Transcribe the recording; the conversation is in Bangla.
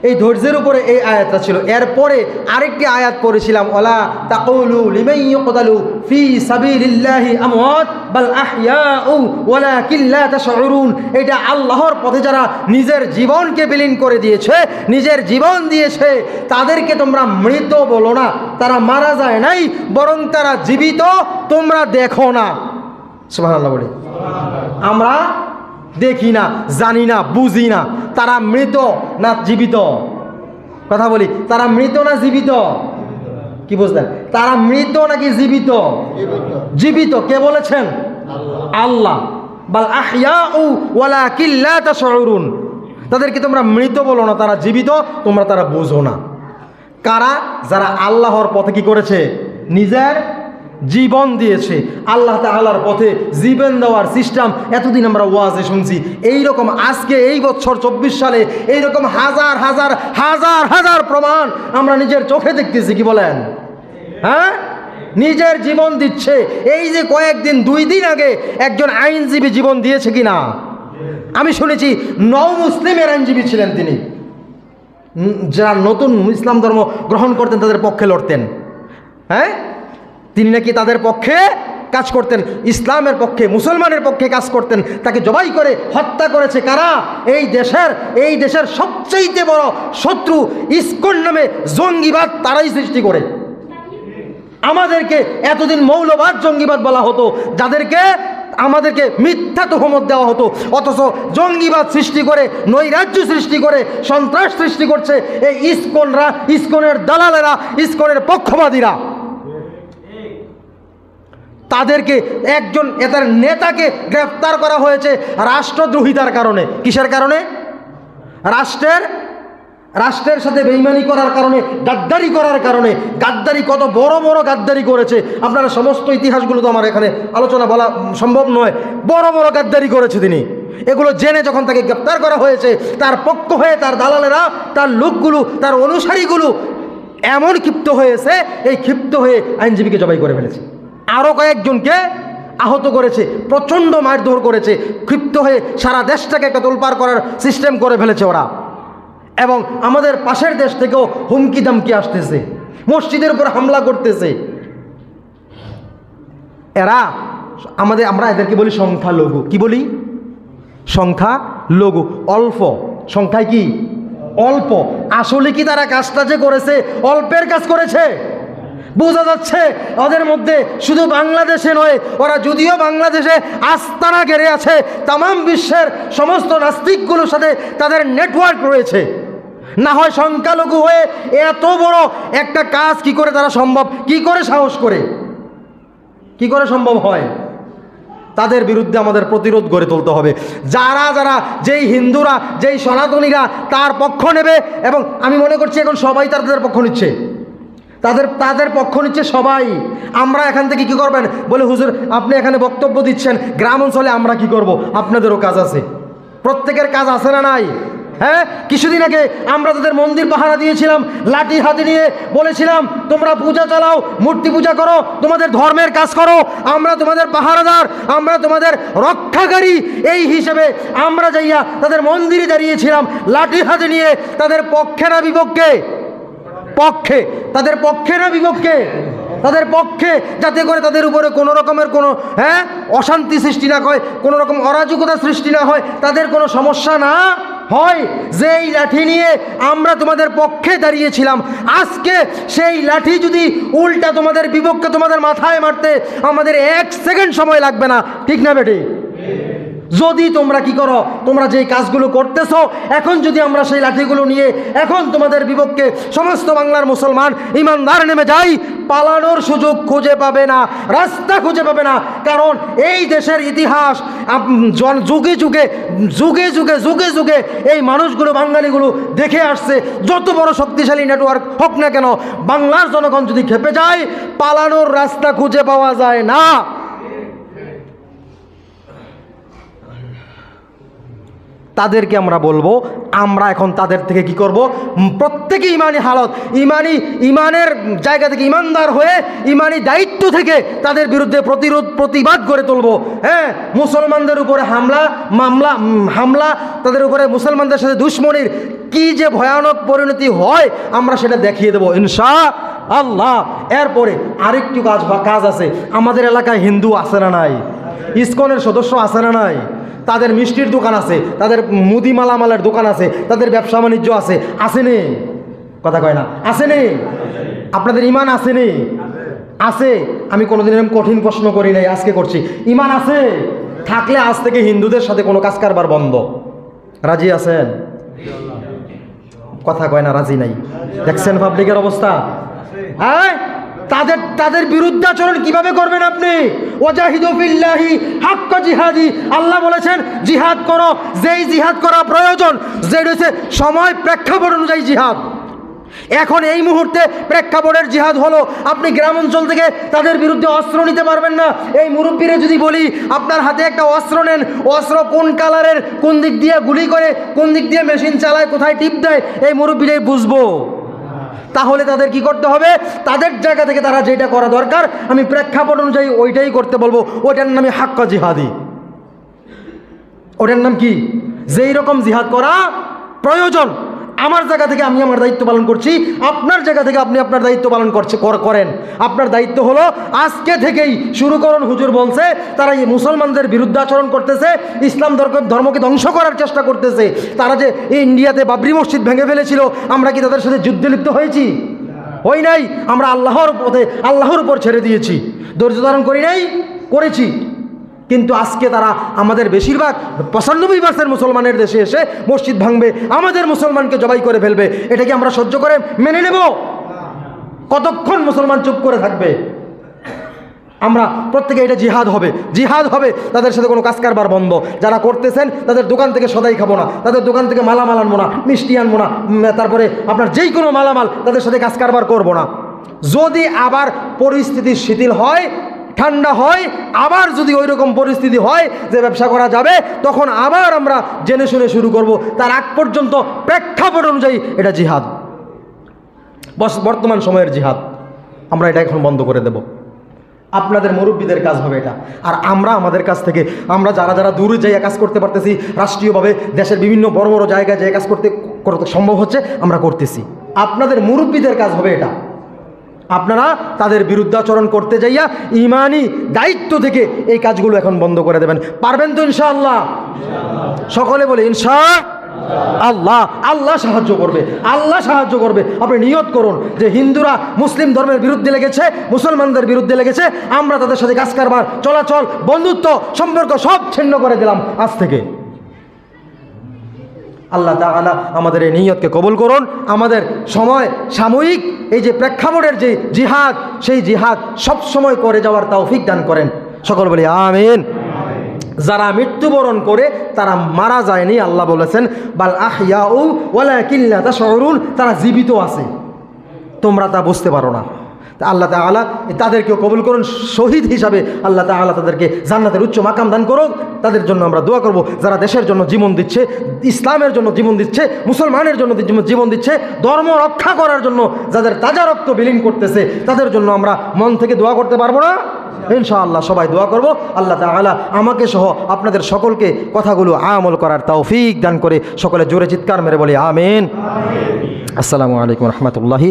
এই ধৈর্যের উপরে এই আয়াতটা ছিল। এরপরে আরেকটি আয়াত পড়েছিলাম, ওয়ালা তাকুলু লিমান ইউকতালু ফি সাবিলিল্লাহি আমওয়াত বাল আহইয়াউ ওয়ালাকিন লা তাশউরুন। এটা আল্লাহর পথে যারা নিজের জীবনকে বিলীন করে দিয়েছে, নিজের জীবন দিয়েছে, তাদেরকে তোমরা মৃত বলো না। তারা মারা যায় নাই, বরং তারা জীবিত, তোমরা দেখো না। সুবহানাল্লাহ বলে আমরা দেখি না, জানি না, বুঝি না তারা মৃত না জীবিত। কথা বলি, তারা মৃত না জীবিত? কি বুঝলেন? তারা মৃত নাকি জীবিত? জীবিত। কে বলেছেন? আল্লাহ। বাল আহইয়াউ ওয়ালাকিন লা তাশউরুন। তাদেরকে তোমরা মৃত বলো না, তারা জীবিত, তোমরা তারা বুঝো না। কারা? যারা আল্লাহর পথে কি করেছে? নিজের জীবন দিয়েছে। আল্লাহ তাআলার পথে জীবন দেওয়ার সিস্টেম এতদিন আমরা ওয়াজে শুনছি, এইরকম আজকে এই বছর 24 সালে এইরকম হাজার হাজার হাজার হাজার প্রমাণ আমরা নিজের চোখে দেখতেছি। কি বলেন? হ্যাঁ, নিজের জীবন দিচ্ছে। এই যে কয়েকদিন, 2 দিন আগে একজন আইনজীবী জীবন দিয়েছে কিনা আমি শুনেছি। নও মুসলিমের আইনজীবী ছিলেন তিনি, যারা নতুন ইসলাম ধর্ম গ্রহণ করতেন তাদের পক্ষে লড়তেন। হ্যাঁ, তিনি নাকি তাদের পক্ষে কাজ করতেন, ইসলামের পক্ষে, মুসলমানের পক্ষে কাজ করতেন। তাকে জবাই করে হত্যা করেছে কারা? এই দেশের সবচেয়ে বড় শত্রু ইসকন নামে জঙ্গিবাদ তারাই সৃষ্টি করে। আমাদেরকে এতদিন মৌলবাদ জঙ্গিবাদ বলা হতো, যাদেরকে আমাদেরকে মিথ্যা তহমত দেওয়া হতো, অথচ জঙ্গিবাদ সৃষ্টি করে, নৈরাজ্য সৃষ্টি করে, সন্ত্রাস সৃষ্টি করছে এই ইসকনরা, ইসকনের দালালেরা, ইসকনের পক্ষপাতীরা। তাদেরকে একজন এদের নেতাকে গ্রেফতার করা হয়েছে রাষ্ট্রদ্রোহিতার কারণে। কিসের কারণে? রাষ্ট্রের সাথে বেঈমানি করার কারণে, গাদ্দারি করার কারণে। গাদ্দারি, কত বড় বড় গাদ্দারি করেছে আপনারা, সমস্ত ইতিহাসগুলো তো আমার এখানে আলোচনা বলা সম্ভব নয়। বড় বড় গাদ্দারি করেছে তিনি। এগুলো জেনে যখন তাকে গ্রেফতার করা হয়েছে, তার পক্ষ হয়ে তার দালালেরা, তার লোকগুলো, তার অনুসারীগুলো এমন ক্ষিপ্ত হয়েছে, এই ক্ষিপ্ত হয়ে আইনজীবীকে জবাই করে ফেলেছে, আরও কয়েকজনকে আহত করেছে, প্রচণ্ড মারধর করেছে। ক্ষিপ্ত হয়ে সারা দেশটাকে একটা তোলপাড় করার সিস্টেম করে ফেলেছে ওরা। এবং আমাদের পাশের দেশ থেকেও হুমকি দামকি আসতেছে, মসজিদের উপর হামলা করতেছে। এরা আমরা এদেরকে বলি সংখ্যালঘু। কি বলি? সংখ্যালঘু। অল্প সংখ্যায় কি? অল্প। আসলে কি তারা কাজটা যে করেছে অল্পের কাজ করেছে? বোঝা যাচ্ছে ওদের মধ্যে শুধু বাংলাদেশে নয়, ওরা যদিও বাংলাদেশে আস্তানা গেড়ে আছে, তাম বিশ্বের সমস্ত নাস্তিকগুলোর সাথে তাদের নেটওয়ার্ক রয়েছে। না হয় সংখ্যালঘু হয়ে এত বড় একটা কাজ কি করে তারা সম্ভব, কি করে সাহস করে, কি করে সম্ভব হয়? তাদের বিরুদ্ধে আমাদের প্রতিরোধ গড়ে তুলতে হবে। যারা যেই হিন্দুরা, যেই সনাতনীরা তার পক্ষ নেবে, এবং আমি মনে করছি এখন সবাই তাদের পক্ষ নিচ্ছে, তাদের পক্ষ নিচ্ছে সবাই। আমরা এখান থেকে কি করবেন বলে, হুজুর আপনি এখানে বক্তব্য দিচ্ছেন, গ্রাম অঞ্চলে আমরা কি করব? আপনাদেরও কাজ আছে, প্রত্যেকের কাজ আছে না নাই? হ্যাঁ, কিছুদিন আগে আমরা তাদের মন্দির পাহারা দিয়েছিলাম, লাঠি হাতে নিয়ে বলেছিলাম তোমরা পূজা চালাও, মূর্তি পূজা করো, তোমাদের ধর্মের কাজ করো, আমরা তোমাদের পাহারাদার, আমরা তোমাদের রক্ষাকারী। এই হিসেবে আমরা যাইয়া তাদের মন্দিরে দাঁড়িয়েছিলাম লাঠি হাতে নিয়ে। তাদের পক্ষে না বিপক্ষে? পক্ষে। তাদের পক্ষে না বিপক্ষে? তাদের পক্ষে, যাতে করে তাদের উপরে কোনো রকমের কোনো অশান্তি সৃষ্টি না হয়, কোনো রকম অরাজকতা সৃষ্টি না হয়, তাদের কোনো সমস্যা না হয়। যেই লাঠি নিয়ে আমরা তোমাদের পক্ষে দাঁড়িয়েছিলাম, আজকে সেই লাঠি যদি উল্টা তোমাদের বিপক্ষে, তোমাদের মাথায় মারতে আমাদের 1 সেকেন্ড সময় লাগবে না। ঠিক না বেটি? যদি তোমরা কি করো, তোমরা যেই কাজগুলো করতেছো এখন, যদি আমরা সেই লাঠিগুলো নিয়ে এখন তোমাদের বিপক্ষে সমস্ত বাংলার মুসলমান ইমানদার নেমে যাই, পালানোর সুযোগ খুঁজে পাবে না, রাস্তা খুঁজে পাবে না। কারণ এই দেশের ইতিহাস যুগে যুগে যুগে যুগে যুগে যুগে এই মানুষগুলো, বাঙালিগুলো দেখে আসছে, যত বড় শক্তিশালী নেটওয়ার্ক হোক না কেন, বাংলার জনগণ যদি খেপে যায়, পালানোর রাস্তা খুঁজে পাওয়া যায় না। তাদেরকে আমরা বলবো, আমরা এখন তাদের থেকে কি করব? প্রত্যেকে ইমানি হালত, ইমানের জায়গা থেকে, ইমানদার হয়ে ইমানি দায়িত্ব থেকে তাদের বিরুদ্ধে প্রতিবাদ গড়ে তুলবো। হ্যাঁ, মুসলমানদের উপরে হামলা, তাদের উপরে মুসলমানদের সাথে দুশ্মনির কি যে ভয়ানক পরিণতি হয় আমরা সেটা দেখিয়ে দেবো ইনশাআল্লাহ। এরপরে আরেকটু কাজ আছে। আমাদের এলাকায় হিন্দু আছে না নাই? ইসকনের সদস্য আছে না নাই? তাদের মিষ্টির দোকান আছে, তাদের মুদি মালামালের দোকান আছে, তাদের ব্যবসা বাণিজ্য আছে, আসেনি? কথা কয় না, আসেনি? আপনাদের ইমান আসেনি? আছে। আমি কোনোদিন এরকম কঠিন প্রশ্ন করি নাই, আজকে করছি। ইমান আছে? থাকলে আজ থেকে হিন্দুদের সাথে কোনো কাজ কারবার বন্ধ। রাজি আছেন? কথা কয় না, রাজি নাই। দেখছেন পাবলিকের অবস্থা? হ্যাঁ, তাদের বিরুদ্ধাচরণ কিভাবে করবেন আপনি? ওয়াজাহিদু ফিল্লাহি হাক্কা জিহাদি, আল্লাহ বলেছেন জিহাদ করো, যেই জিহাদ করা প্রয়োজন, যেটা হচ্ছে সময় প্রেক্ষাপট অনুযায়ী জিহাদ। এখন এই মুহূর্তে প্রেক্ষাপটের জিহাদ হলো আপনি গ্রাম অঞ্চল থেকে তাদের বিরুদ্ধে অস্ত্র নিতে পারবেন না। এই মুরব্বীরে যদি বলি আপনার হাতে একটা অস্ত্র নেন, অস্ত্র কোন কালারের, কোন দিক দিয়ে গুলি করে, কোন দিক দিয়ে মেশিন চালায়, কোথায় টিপ দেয়, এই মুরব্বীরাই বুঝবো। তাহলে তাদের কি করতে হবে? তাদের জায়গা থেকে তারা যেটা করা দরকার আমি প্রেক্ষাপট অনুযায়ী ওইটাই করতে বলবো। ওইটার নামই হাক্কা জিহাদি। ওটার নাম কি? যেই রকম জিহাদ করা প্রয়োজন আমার জায়গা থেকে আমি আমার দায়িত্ব পালন করছি, আপনার জায়গা থেকে আপনি আপনার দায়িত্ব পালন করেন। আপনার দায়িত্ব হলো আজকে থেকেই শুরু করুন। হুজুর বলছে তারা এই মুসলমানদের বিরুদ্ধে আচরণ করতেছে, ইসলাম ধর্মকে ধ্বংস করার চেষ্টা করতেছে। তারা যে ইন্ডিয়াতে বাবরি মসজিদ ভেঙে ফেলেছিল, আমরা কি তাদের সাথে যুদ্ধে লিপ্ত হয়েছি? হই নাই। আমরা আল্লাহর পথে, আল্লাহর উপর ছেড়ে দিয়েছি, ধৈর্য ধারণ করি নাই? করেছি। কিন্তু আজকে তারা আমাদের বেশিরভাগ 95% মুসলমানের দেশে এসে মসজিদ ভাঙবে, আমাদের মুসলমানকে জবাই করে ফেলবে। এটা কি আমরা সহ্য করে মেনে নেব? কতক্ষণ মুসলমান চুপ করে থাকবে? আমরা প্রত্যেকে এটা জিহাদ হবে, জিহাদ হবে। তাদের সাথে কোনো কাজ কারবার বন্ধ। যারা করতেছেন তাদের দোকান থেকে সদাই খাবো না, তাদের দোকান থেকে মালামাল আনবো না, মিষ্টি আনবো না, তারপরে আপনার যেই কোনো মালামাল তাদের সাথে কাজ কারবার করবো না। যদি আবার পরিস্থিতি শিথিল হয়, ঠান্ডা হয়, আবার যদি ওই রকম পরিস্থিতি হয় যে ব্যবসা করা যাবে, তখন আবার আমরা জেনে শুনে শুরু করব। তার আগ পর্যন্ত প্রেক্ষাপট অনুযায়ী এটা জিহাদ, বর্তমান সময়ের জিহাদ। আমরা এটা এখন বন্ধ করে দেব। আপনাদের মুরব্বীদের কাজ হবে এটা। আর আমরা আমাদের কাছ থেকে, আমরা যারা যারা দূরে যাইয়া কাজ করতে পারতেছি, রাষ্ট্রীয়ভাবে দেশের বিভিন্ন বড় বড় জায়গায় যাই কাজ করতে সম্ভব হচ্ছে, আমরা করতেছি। আপনাদের মুরব্বীদের কাজ হবে এটা। আপনারা তাদের বিরুদ্ধাচরণ করতে যাইয়া ইমানি দায়িত্ব থেকে এই কাজগুলো এখন বন্ধ করে দেবেন। পারবেন তো ইনশাআল্লাহ? সকলে বলে ইনশাআল্লাহ। আল্লাহ সাহায্য করবে, আল্লাহ সাহায্য করবে। আপনি নিয়ত করুন যে হিন্দুরা মুসলিম ধর্মের বিরুদ্ধে লেগেছে, মুসলমানদের বিরুদ্ধে লেগেছে, আমরা তাদের সাথে কাজ কারবার, চলাচল, বন্ধুত্ব, সম্পর্ক সব ছিন্ন করে দিলাম আজ থেকে। আল্লাহ তাআলা আমাদের এই নিয়তকে কবুল করুন। আমাদের সময় সাময়িক এই যে প্রেক্ষাপটের যে জিহাদ, সেই জিহাদ সব সময় করে যাওয়ার তৌফিক দান করেন। সকল বলি আমিন। যারা মৃত্যুবরণ করে তারা মারা যায়নি, আল্লাহ বলেছেন বাল আহইয়াউ ওয়ালাকিন লা তাশউরুন, তারা জীবিত আছে, তোমরা তা বুঝতে পারো না। আল্লাহ তাআলা তাদেরকেও কবুল করুন শহীদ হিসাবে। আল্লাহ তাআলা তাদেরকে জান্নাতের উচ্চ মাকাম দান করুক। তাদের জন্য আমরা দোয়া করব। যারা দেশের জন্য জীবন দিচ্ছে, ইসলামের জন্য জীবন দিচ্ছে, মুসলমানের জন্য জীবন দিচ্ছে, ধর্ম রক্ষা করার জন্য যাদের তাজা রক্ত বিলীন করতেছে, তাদের জন্য আমরা মন থেকে দোয়া করতে পারবো না? ইনশাআল্লাহ সবাই দোয়া করব। আল্লাহ তাআলা আমাকে সহ আপনাদের সকলকে কথাগুলো আমল করার তৌফিক দান করে। সকলে জোরে চিৎকার মেরে বলি আমিন। আসসালামু আলাইকুম রহমতুল্লাহি।